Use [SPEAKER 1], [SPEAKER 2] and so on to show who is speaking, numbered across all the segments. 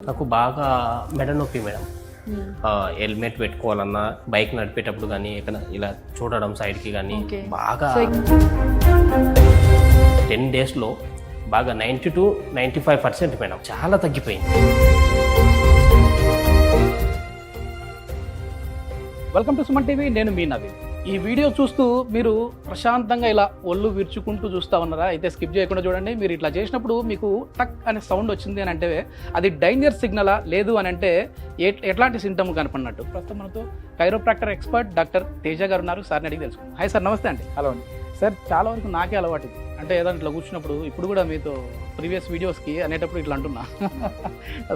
[SPEAKER 1] నాకు బాగా మెడ నొప్పి మేడం. హెల్మెట్ పెట్టుకోవాలన్నా బైక్ నడిపేటప్పుడు కానీ ఎక్కడ ఇలా చూడడం సైడ్కి కానీ బాగా 10 డేస్లో బాగా 90 to 95% మేడం, చాలా తగ్గిపోయింది.
[SPEAKER 2] వెల్కమ్ టు సుమన్ టీవీ, నేను మీ నవీన్. ఈ వీడియో చూస్తూ మీరు ప్రశాంతంగా ఇలా ఒళ్ళు విరుచుకుంటూ చూస్తూ ఉన్నారా? అయితే స్కిప్ చేయకుండా చూడండి. మీరు ఇట్లా చేసినప్పుడు మీకు టక్ అనే సౌండ్ వచ్చింది అని అంటే అది డేంజర్ సిగ్నలా, లేదు అని అంటే ఎట్లాంటి సింటమ్ కనపడినట్టు. ప్రస్తుతం మనతో కైరోప్రాక్టర్ ఎక్స్పర్ట్ డాక్టర్ తేజ గారు ఉన్నారు. సార్ని అడిగి తెలుసుకుందాం. హాయ్ సార్, నమస్తే అండి.
[SPEAKER 3] హలో అండి.
[SPEAKER 2] సార్, చాలా వరకు నాకే అలవాటు ఇది. అంటే ఏదైనా ఇట్లా కూర్చున్నప్పుడు, ఇప్పుడు కూడా మీతో ప్రీవియస్ వీడియోస్కి అనేటప్పుడు ఇట్లా అంటున్నా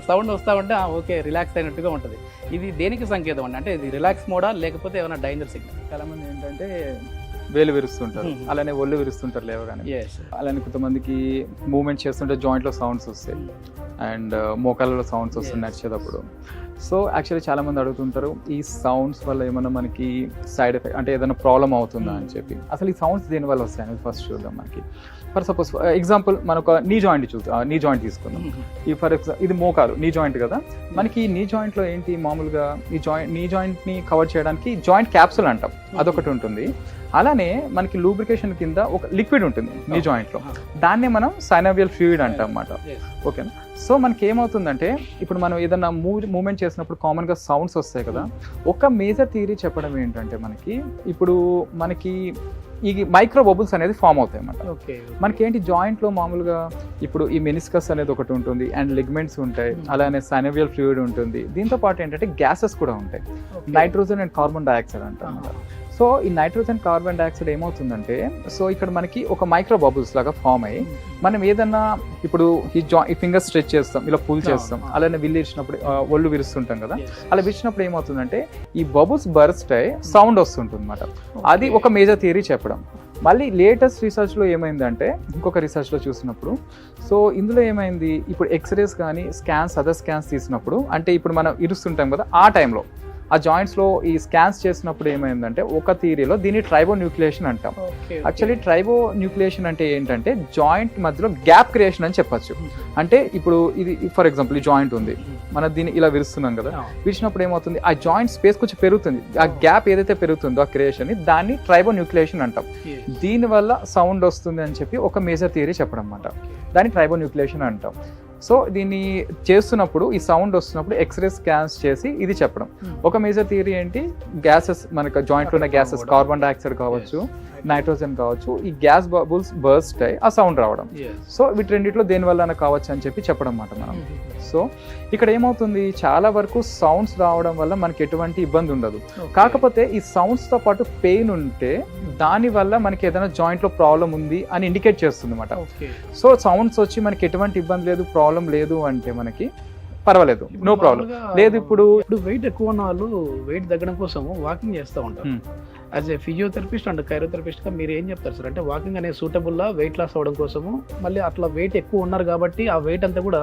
[SPEAKER 2] సౌండ్ వస్తూ ఉంటే ఓకే రిలాక్స్ అయినట్టుగా ఉంటుంది. ఇది దేనికి సంకేతం అండి? అంటే ఇది రిలాక్స్ మోడా లేకపోతే ఏమైనా డేంజర్ సిగ్నల్?
[SPEAKER 3] చాలా మంది ఏంటంటే వేలు విరుస్తుంటారు, అలానే ఒళ్ళు విరుస్తుంటారు లేవగానే. అలానే కొంతమందికి మూవ్మెంట్ చేస్తుంటే జాయింట్లో సౌండ్స్ వస్తాయి అండ్ మోకాళ్ళలో సౌండ్స్ వస్తాయి నడిచేటప్పుడు. సో యాక్చువల్లీ చాలా మంది అడుగుతుంటారు, ఈ సౌండ్స్ వల్ల ఏమన్నా మనకి సైడ్ ఎఫెక్ట్ అంటే ఏదైనా ప్రాబ్లం అవుతుందా అని చెప్పి. అసలు ఈ సౌండ్స్ దేని వల్ల వస్తాయి అనేది ఫస్ట్ చూద్దాం. మనకి ఫర్ సపోజ్ ఎగ్జాంపుల్ మనకు నీ జాయింట్ తీసుకుందాం. ఈ ఫర్ ఎగ్జాంపుల్ ఇది మోకాలు నీ జాయింట్ కదా. మనకి నీ జాయింట్లో ఏంటి, మామూలుగా నీ జాయింట్ని కవర్ చేయడానికి జాయింట్ క్యాప్సుల్ అంటాం, అదొకటి ఉంటుంది. అలానే మనకి లూబ్రికేషన్ కింద ఒక లిక్విడ్ ఉంటుంది నీ జాయింట్లో, దాన్నే మనం సైనోవియల్ ఫ్లూయిడ్ అంటాం అన్నమాట. ఓకేనా? సో మనకి ఏమవుతుందంటే ఇప్పుడు మనం ఏదైనా మూవ్మెంట్ చేసినప్పుడు కామన్గా సౌండ్స్ వస్తాయి కదా. ఒక మేజర్ థియరీ చెప్పడం ఏంటంటే మనకి ఈ మైక్రో బబుల్స్ అనేది ఫామ్ అవుతాయి అన్నమాట. మనకేంటి జాయింట్లో మామూలుగా ఇప్పుడు ఈ మెనిస్కస్ అనేది ఒకటి ఉంటుంది అండ్ లిగ్మెంట్స్ ఉంటాయి, అలానే సైనోవియల్ ఫ్లూయిడ్ ఉంటుంది. దీంతో పాటు ఏంటంటే గ్యాసెస్ కూడా ఉంటాయి, నైట్రోజన్ అండ్ కార్బన్ డైఆక్సైడ్ అంటాం. సో ఈ నైట్రోజన్ కార్బన్ డైఆక్సైడ్ ఏమవుతుందంటే, సో ఇక్కడ మనకి ఒక మైక్రో బబుల్స్ లాగా ఫామ్ అయ్యి మనం ఏదన్నా ఇప్పుడు ఈ ఫింగర్ స్ట్రెచ్ చేస్తాం, ఇలా పుల్ చేస్తాం, అలానే విరిచినప్పుడు ఒళ్ళు విరుస్తుంటాం కదా. అలా విరిచినప్పుడు ఏమవుతుందంటే ఈ బబుల్స్ బర్స్ట్ అయ్యి సౌండ్ వస్తుంటుంది అన్నమాట. అది ఒక మేజర్ థియరీ చెప్పడం. మళ్ళీ లేటెస్ట్ రీసెర్చ్లో ఏమైందంటే, ఇంకొక రీసెర్చ్లో చూసినప్పుడు, సో ఇందులో ఏమైంది, ఇప్పుడు ఎక్స్రేస్ కానీ అదర్ స్కాన్స్ తీసినప్పుడు, అంటే ఇప్పుడు మనం ఇరుస్తుంటాం కదా, ఆ టైంలో ఆ జాయింట్స్లో ఈ స్కాన్స్ చేసినప్పుడు ఏమైందంటే ఒక థియరీలో దీన్ని ట్రైబో న్యూక్లియేషన్ అంటాం. యాక్చువల్లీ ట్రైబో న్యూక్లియేషన్ అంటే ఏంటంటే జాయింట్ మధ్యలో గ్యాప్ క్రియేషన్ అని చెప్పొచ్చు. అంటే ఇప్పుడు ఇది ఫర్ ఎగ్జాంపుల్ ఈ జాయింట్ ఉంది, మనం దీన్ని ఇలా విరుస్తున్నాం కదా, విరిచినప్పుడు ఏమవుతుంది, ఆ జాయింట్ స్పేస్ కొంచెం పెరుగుతుంది, ఆ గ్యాప్ ఏదైతే పెరుగుతుందో ఆ క్రియేషన్, దాన్ని ట్రైబో న్యూక్లియేషన్ అంటాం. దీనివల్ల సౌండ్ వస్తుంది అని చెప్పి ఒక మేజర్ థియరీ చెప్పడం అన్నమాట. దాన్ని ట్రైబో న్యూక్లియేషన్ అంటాం. సో దీన్ని చేస్తున్నప్పుడు ఈ సౌండ్ వస్తున్నప్పుడు ఎక్స్రే స్కాన్స్ చేసి ఇది చెప్పడం. ఒక మేజర్ థియరీ ఏంటి, గ్యాసెస్ మనకు జాయింట్లో ఉన్న గ్యాసెస్, కార్బన్ డైఆక్సైడ్ కావచ్చు, నైట్రోజన్ కావచ్చు, ఈ గ్యాస్ బబుల్స్ బర్స్ట్ అయ్యి ఆ సౌండ్ రావడం. సో వీటి రెండిట్లో దేని వల్ల కావచ్చు అని చెప్పి చెప్పడం అన్నమాట మనం. సో ఇక్కడ ఏమవుతుంది, చాలా వరకు సౌండ్స్ రావడం వల్ల మనకి ఎటువంటి ఇబ్బంది ఉండదు. కాకపోతే ఈ సౌండ్స్తో పాటు పెయిన్ ఉంటే దానివల్ల మనకి ఏదైనా జాయింట్లో ప్రాబ్లం ఉంది అని ఇండికేట్ చేస్తుంది అన్నమాట. సో సౌండ్స్ వచ్చి మనకి ఎటువంటి ఇబ్బంది లేదు, ప్రాబ్లం లేదు అంటే మనకి పర్వాలేదు, నో ప్రాబ్లం లేదు. ఇప్పుడు
[SPEAKER 2] వెయిట్ ఎక్కువ ఉన్న వాళ్ళు వెయిట్ తగ్గడం కోసం వాకింగ్ చేస్తూ ఉంటారు. యాజ్ ఏ ఫిజియోథెరపిస్ట్ అండ్ కైరోథెరపిస్ట్గా మీరు ఏం చెప్తారు సార్? అంటే వాకింగ్ అనేది సూటబుల్లా వెయిట్ లాస్ అవ్వడం కోసము? మళ్ళీ అట్లా వెయిట్ ఎక్కువ ఉన్నారు కాబట్టి ఆ వెయిట్ అంతా కూడా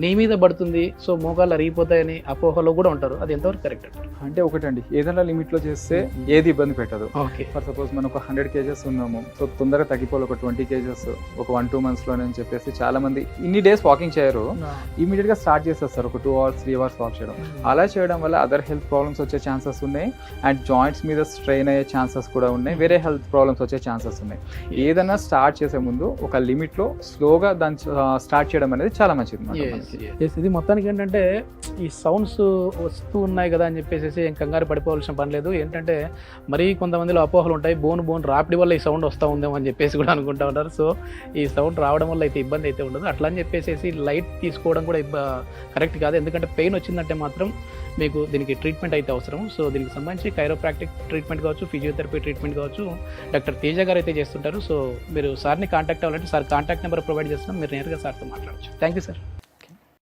[SPEAKER 2] నీ మీద పడుతుంది, సో మోకాళ్ళు అరిగిపోతాయని అపోహలో కూడా ఉంటారు. అది ఎంతవరకు కరెక్ట్
[SPEAKER 3] అంటే? ఒకటండి, ఏదైనా లిమిట్లో చేస్తే ఏది ఇబ్బంది పెట్టదు. ఫర్ సపోజ్ మనం ఒక 100 kgs ఉన్నాము, సో తొందరగా తగ్గిపోవాలి ఒక 20 kgs ఒక 1-2 monthsలోనే అని చెప్పేసి చాలా మంది ఇన్ని డేస్ వాకింగ్ చేయరు, ఇమీడియట్గా స్టార్ట్ చేసేస్తారు ఒక 2 hours 3 hours వాక్ చేయడం. అలా చేయడం వల్ల అదర్ హెల్త్ ప్రాబ్లమ్స్ వచ్చే ఛాన్సెస్ ఉన్నాయి అండ్ జాయింట్స్ మీద స్ట్రెయిన్ అయ్యే ఛాన్సెస్ కూడా ఉన్నాయి, వేరే హెల్త్ ప్రాబ్లమ్స్ వచ్చే ఛాన్సెస్ ఉన్నాయి. ఏదైనా స్టార్ట్ చేసే ముందు ఒక లిమిట్లో స్లోగా దాన్ని స్టార్ట్ చేయడం అనేది చాలా మంచిది.
[SPEAKER 2] ఇది మొత్తానికి ఏంటంటే ఈ సౌండ్స్ వస్తూ ఉన్నాయి కదా అని చెప్పేసి ఏం కంగారు పడిపోవాల్సిన పని లేదు. ఏంటంటే మరీ కొంతమందిలో అపోహలు ఉంటాయి, బోన్ రాపిడి వల్ల ఈ సౌండ్ వస్తూ ఉందేమో అని చెప్పేసి కూడా అనుకుంటా ఉంటారు. సో ఈ సౌండ్ రావడం వల్ల అయితే ఇబ్బంది అయితే ఉండదు. అట్లా అని చెప్పేసి లైట్ తీసుకోవడం కూడా కరెక్ట్ కాదు. ఎందుకంటే పెయిన్ వచ్చిందంటే మాత్రం మీకు దీనికి ట్రీట్మెంట్ అయితే అవసరం. సో దీనికి సంబంధించి కైరోప్రాక్టిక్ ట్రీట్మెంట్ కావచ్చు, ఫిజియోథెరపీ ట్రీట్మెంట్ కావచ్చు, డాక్టర్ తేజ గారు అయితే చేస్తుంటారు. సో మీరు సార్ని కాంటాక్ట్ అవ్వాలంటే సార్ కాంటాక్ట్ నెంబర్ ప్రొవైడ్ చేస్తున్నాం, మీరు నేరుగా సార్తో మాట్లాడచ్చు. Thank you sir.